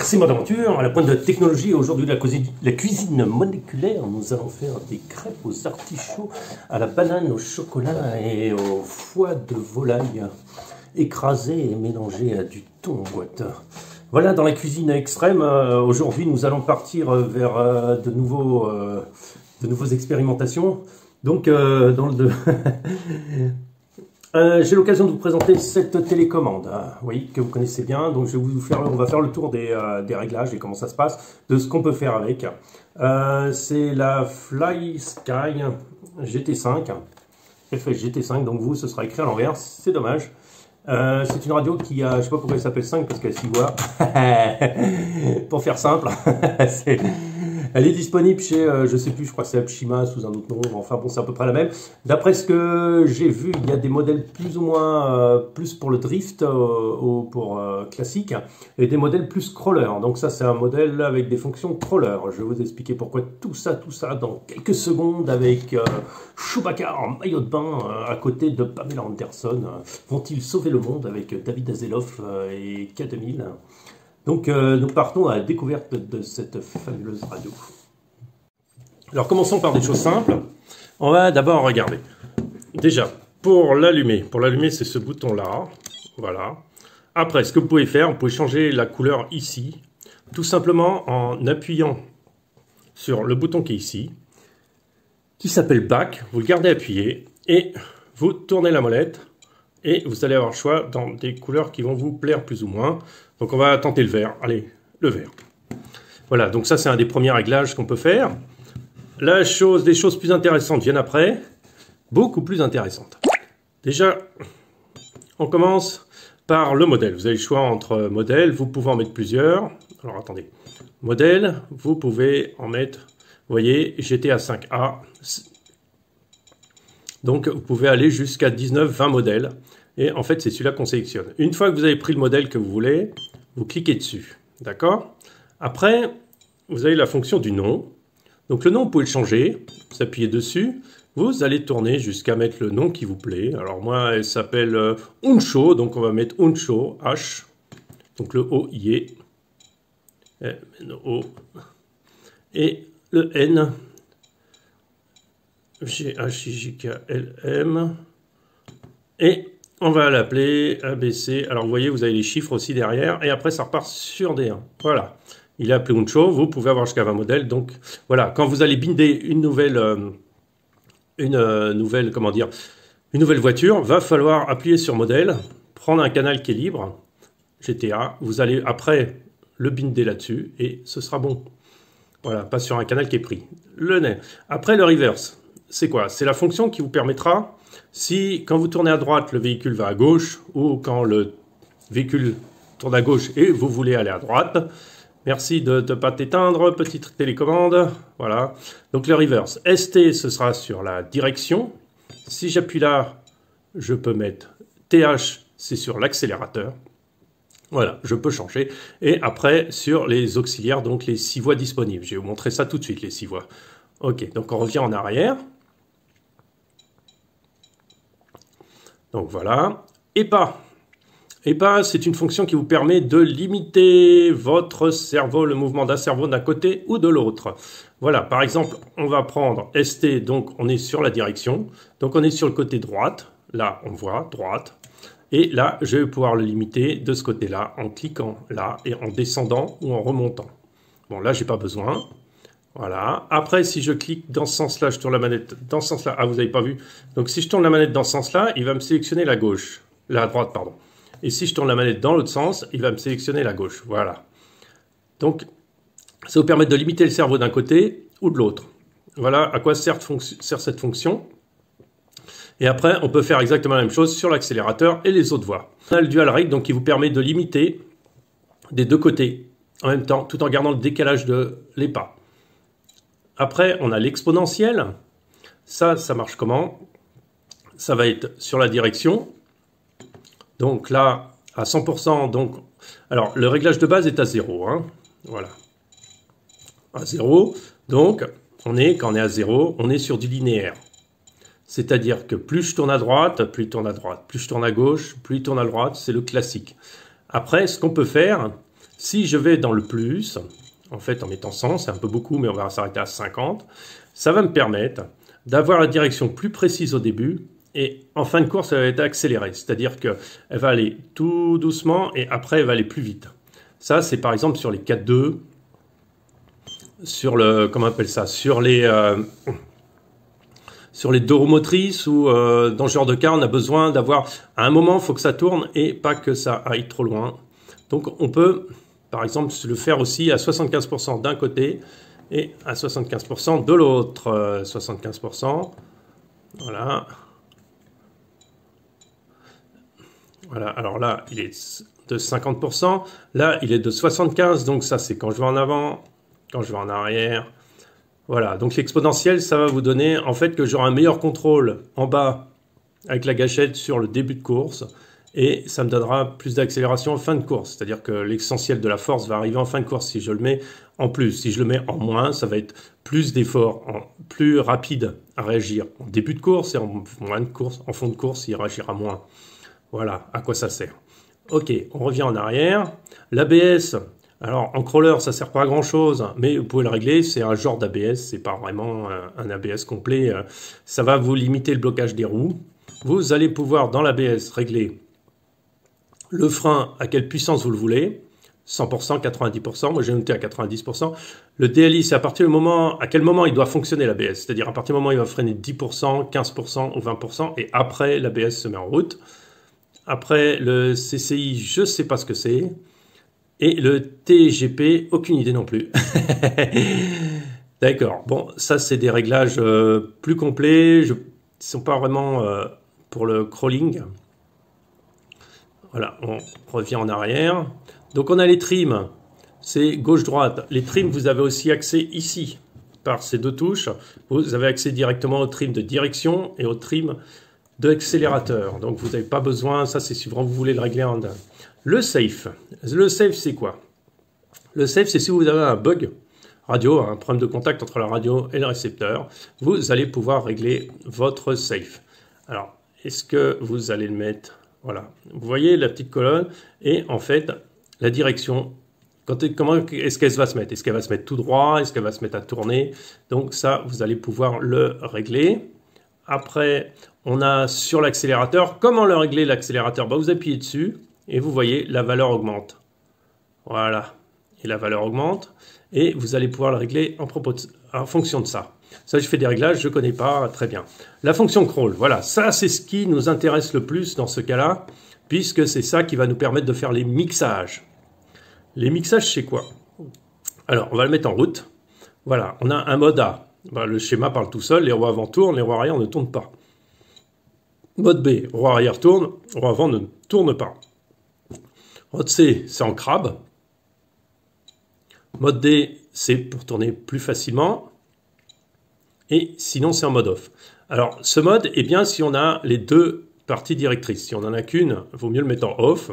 C'est Mode Aventure, à la pointe de la technologie. Aujourd'hui, la cuisine moléculaire. Nous allons faire des crêpes aux artichauts, à la banane, au chocolat et au foie de volaille écrasé et mélangé à du thon en boîte. Voilà, dans la cuisine extrême, aujourd'hui, nous allons partir vers de nouvelles expérimentations. Donc, j'ai l'occasion de vous présenter cette télécommande, oui, que vous connaissez bien. Donc, on va faire le tour des réglages et comment ça se passe, de ce qu'on peut faire avec. C'est la FlySky GT5, FS GT5. Donc vous, ce sera écrit à l'envers, c'est dommage. C'est une radio qui a, je sais pas pourquoi elle s'appelle 5 parce qu'elle s'y voit. Pour faire simple, elle est disponible chez, je sais plus, je crois que c'est Apshima sous un autre nom, enfin bon, c'est à peu près la même. D'après ce que j'ai vu, il y a des modèles plus ou moins, plus pour le drift, pour classique, et des modèles plus crawler. Donc ça, c'est un modèle avec des fonctions crawler. Je vais vous expliquer pourquoi tout ça dans quelques secondes avec Chewbacca en maillot de bain à côté de Pamela Anderson. Vont-ils sauver le monde avec David Hasselhoff et K2000? Donc, nous partons à la découverte de cette fabuleuse radio. Alors, commençons par des choses simples. On va d'abord regarder. Déjà, pour l'allumer, c'est ce bouton-là. Voilà. Après, ce que vous pouvez faire, vous pouvez changer la couleur ici, tout simplement en appuyant sur le bouton qui est ici, qui s'appelle Back. Vous le gardez appuyé et vous tournez la molette. Et vous allez avoir le choix dans des couleurs qui vont vous plaire plus ou moins. Donc on va tenter le vert. Allez, le vert. Voilà, donc ça c'est un des premiers réglages qu'on peut faire. Des choses plus intéressantes viennent après. Beaucoup plus intéressantes. Déjà, on commence par le modèle. Vous avez le choix entre modèles. Vous pouvez en mettre plusieurs. Alors attendez. Modèle, vous pouvez en mettre, vous voyez, GTA 5A. Donc vous pouvez aller jusqu'à 19-20 modèles. Et en fait, c'est celui-là qu'on sélectionne. Une fois que vous avez pris le modèle que vous voulez, vous cliquez dessus. D'accord? Après, vous avez la fonction du nom. Donc le nom, vous pouvez le changer. Vous appuyez dessus. Vous allez tourner jusqu'à mettre le nom qui vous plaît. Alors moi, elle s'appelle Uncho. Donc on va mettre Uncho, H. Donc le O, I, E. N-O. Et le N. G-H-I-J-K-L-M. Et on va l'appeler ABC. Alors vous voyez, vous avez les chiffres aussi derrière. Et après, ça repart sur D1. Voilà. Il est appelé Uncho. Vous pouvez avoir jusqu'à 20 modèles. Donc voilà, quand vous allez binder une nouvelle voiture, va falloir appuyer sur modèle, prendre un canal qui est libre, GTA. Vous allez après le binder là-dessus et ce sera bon. Voilà, pas sur un canal qui est pris. Le nez. Après, le reverse. C'est quoi? C'est la fonction qui vous permettra, si quand vous tournez à droite, le véhicule va à gauche, ou quand le véhicule tourne à gauche et vous voulez aller à droite. Merci de ne pas t'éteindre, petite télécommande. Voilà. Donc le reverse. ST, ce sera sur la direction. Si j'appuie là, je peux mettre TH, c'est sur l'accélérateur. Voilà, je peux changer. Et après, sur les auxiliaires, donc les 6 voies disponibles. Je vais vous montrer ça tout de suite, les 6 voies. Ok, donc on revient en arrière. Donc voilà. EPA. EPA, c'est une fonction qui vous permet de limiter votre cerveau, le mouvement d'un cerveau d'un côté ou de l'autre. Voilà, par exemple, on va prendre ST, donc on est sur la direction. Donc on est sur le côté droite. Là, on voit droite. Et là, je vais pouvoir le limiter de ce côté-là en cliquant là et en descendant ou en remontant. Bon, là, j'ai pas besoin. Voilà. Après, si je clique dans ce sens-là, je tourne la manette dans ce sens-là. Ah, vous n'avez pas vu. Donc, si je tourne la manette dans ce sens-là, il va me sélectionner la gauche. La droite, pardon. Et si je tourne la manette dans l'autre sens, il va me sélectionner la gauche. Voilà. Donc, ça vous permet de limiter le cerveau d'un côté ou de l'autre. Voilà à quoi sert cette fonction. Et après, on peut faire exactement la même chose sur l'accélérateur et les autres voies. On a le dual rate, donc qui vous permet de limiter des deux côtés en même temps, tout en gardant le décalage de les pas. Après, on a l'exponentiel. Ça marche comment? Ça va être sur la direction. Donc là, à 100%, donc, alors le réglage de base est à 0. Hein, voilà. À 0. Donc, quand on est à 0, on est sur du linéaire. C'est-à-dire que plus je tourne à droite, plus il tourne à droite. Plus je tourne à gauche, plus il tourne à droite. C'est le classique. Après, ce qu'on peut faire, Si je vais dans le plus, en fait en mettant 100, c'est un peu beaucoup, mais on va s'arrêter à 50, ça va me permettre d'avoir la direction plus précise au début, et en fin de course, elle va être accélérée. C'est-à-dire qu'elle va aller tout doucement, et après, elle va aller plus vite. Ça, c'est par exemple sur les 4-2, sur le, comment on appelle ça, sur les deux roues motrices, ou dans ce genre de cas, on a besoin d'avoir, à un moment, il faut que ça tourne, et pas que ça aille trop loin. Donc on peut, par exemple, le faire aussi à 75% d'un côté et à 75% de l'autre. 75%, voilà. Voilà, alors là, il est de 50%. Là, il est de 75%, donc ça, c'est quand je vais en avant, quand je vais en arrière. Voilà, donc l'exponentielle, ça va vous donner, en fait, que j'aurai un meilleur contrôle en bas avec la gâchette sur le début de course. Et ça me donnera plus d'accélération en fin de course. C'est-à-dire que l'essentiel de la force va arriver en fin de course si je le mets en plus. Si je le mets en moins, ça va être plus d'efforts, plus rapide à réagir en début de course, et en moins de course, en fond de course, il réagira moins. Voilà à quoi ça sert. Ok, on revient en arrière. L'ABS, alors en crawler, ça sert pas à grand-chose, mais vous pouvez le régler. C'est un genre d'ABS, c'est pas vraiment un ABS complet. Ça va vous limiter le blocage des roues. Vous allez pouvoir, dans l'ABS, régler le frein, à quelle puissance vous le voulez, 100%, 90%, moi j'ai noté à 90%. Le DLI, c'est à quel moment il doit fonctionner l'ABS, c'est-à-dire à partir du moment où il va freiner 10%, 15% ou 20%, et après l'ABS se met en route. Après le CCI, je ne sais pas ce que c'est, et le TGP, aucune idée non plus. D'accord, bon, ça c'est des réglages plus complets, ils ne sont pas vraiment pour le crawling. Voilà, on revient en arrière. Donc on a les trims, c'est gauche-droite. Les trims, vous avez aussi accès ici, par ces deux touches. Vous avez accès directement au trim de direction et au trim d'accélérateur. Donc vous n'avez pas besoin, ça c'est si vraiment vous voulez le régler en un. Le safe c'est quoi? Le safe, c'est si vous avez un bug radio, un problème de contact entre la radio et le récepteur, vous allez pouvoir régler votre safe. Alors, est-ce que vous allez le mettre... Voilà, vous voyez la petite colonne et en fait la direction, comment est-ce qu'elle va se mettre? Est-ce qu'elle va se mettre tout droit? Est-ce qu'elle va se mettre à tourner? Donc ça, vous allez pouvoir le régler. Après, on a sur l'accélérateur, comment le régler l'accélérateur? Vous appuyez dessus et vous voyez la valeur augmente. Voilà, et la valeur augmente et vous allez pouvoir le régler en fonction de ça. Ça, je fais des réglages, je ne connais pas très bien. La fonction crawl, voilà, ça c'est ce qui nous intéresse le plus dans ce cas-là, puisque c'est ça qui va nous permettre de faire les mixages. Les mixages, c'est quoi? Alors, on va le mettre en route. Voilà, on a un mode A. Le schéma parle tout seul, les roues avant tournent, les roues arrière ne tournent pas. Mode B, roue arrière tourne, roue avant ne tourne pas. Mode C, c'est en crabe. Mode D, c'est pour tourner plus facilement. Et sinon, c'est en mode off. Alors, ce mode, eh bien, si on a les deux parties directrices. Si on n'en a qu'une, il vaut mieux le mettre en off.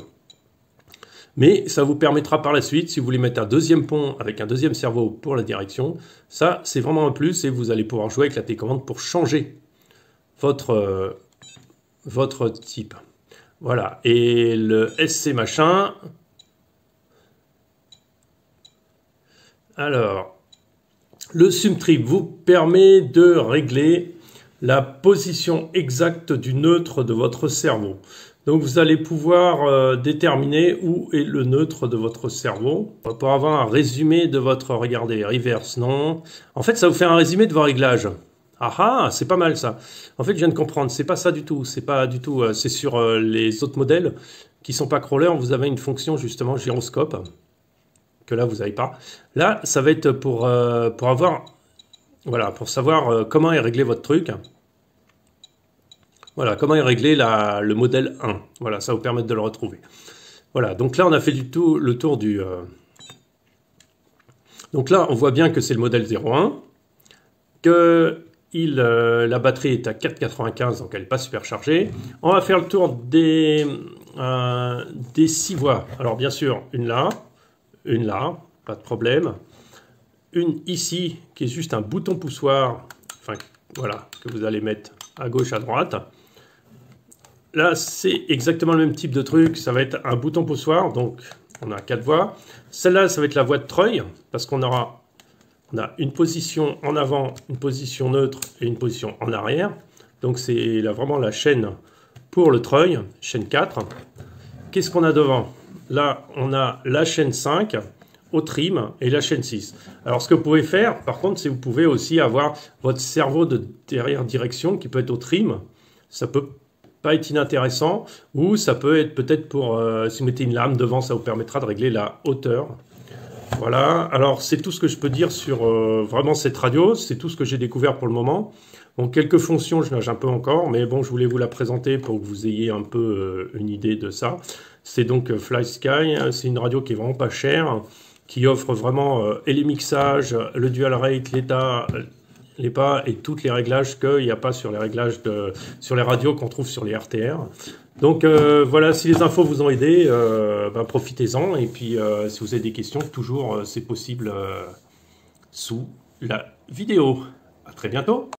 Mais ça vous permettra par la suite, si vous voulez mettre un deuxième pont avec un deuxième cerveau pour la direction, ça, c'est vraiment un plus et vous allez pouvoir jouer avec la télécommande pour changer votre type. Voilà. Et le SC machin... Alors... Le SumTrip vous permet de régler la position exacte du neutre de votre cerveau. Donc vous allez pouvoir déterminer où est le neutre de votre cerveau. Pour avoir un résumé de votre, regardez, reverse, non. En fait, ça vous fait un résumé de vos réglages. Ah ah, c'est pas mal ça. En fait, je viens de comprendre, c'est pas ça du tout. C'est pas du tout. C'est sur les autres modèles qui sont pas crawlers, vous avez une fonction justement gyroscope. Que là vous n'avez pas. Là, ça va être pour avoir, voilà, pour savoir comment est réglé votre truc. Voilà, comment est réglé le modèle 1. Voilà, ça va vous permettre de le retrouver. Voilà, donc là on a fait le tour du... Donc là, on voit bien que c'est le modèle 01, que la batterie est à 4,95, donc elle n'est pas super chargée. On va faire le tour des 6 voies. Alors bien sûr, une là, pas de problème. Une ici, qui est juste un bouton poussoir, enfin voilà, que vous allez mettre à gauche, à droite. Là, c'est exactement le même type de truc, ça va être un bouton poussoir, donc On a 4 voix. Celle-là, ça va être la voix de treuil, parce qu'on a une position en avant, une position neutre et une position en arrière. Donc c'est là vraiment la chaîne pour le treuil, chaîne 4. Qu'est-ce qu'on a devant? Là, on a la chaîne 5 au trim et la chaîne 6. Alors ce que vous pouvez faire, par contre, c'est que vous pouvez aussi avoir votre servot de derrière direction qui peut être au trim. Ça peut pas être inintéressant, ou ça peut être peut-être pour, si vous mettez une lame devant, ça vous permettra de régler la hauteur. Voilà, alors c'est tout ce que je peux dire sur vraiment cette radio, c'est tout ce que j'ai découvert pour le moment. Bon, quelques fonctions, je nage un peu encore, mais bon, je voulais vous la présenter pour que vous ayez un peu une idée de ça. C'est donc FlySky, c'est une radio qui est vraiment pas chère, qui offre vraiment et les mixages, le dual rate, l'état, les pas et tous les réglages qu'il n'y a pas sur les réglages sur les radios qu'on trouve sur les RTR. Donc voilà, si les infos vous ont aidé, profitez-en. Et puis si vous avez des questions, toujours c'est possible sous la vidéo. À très bientôt.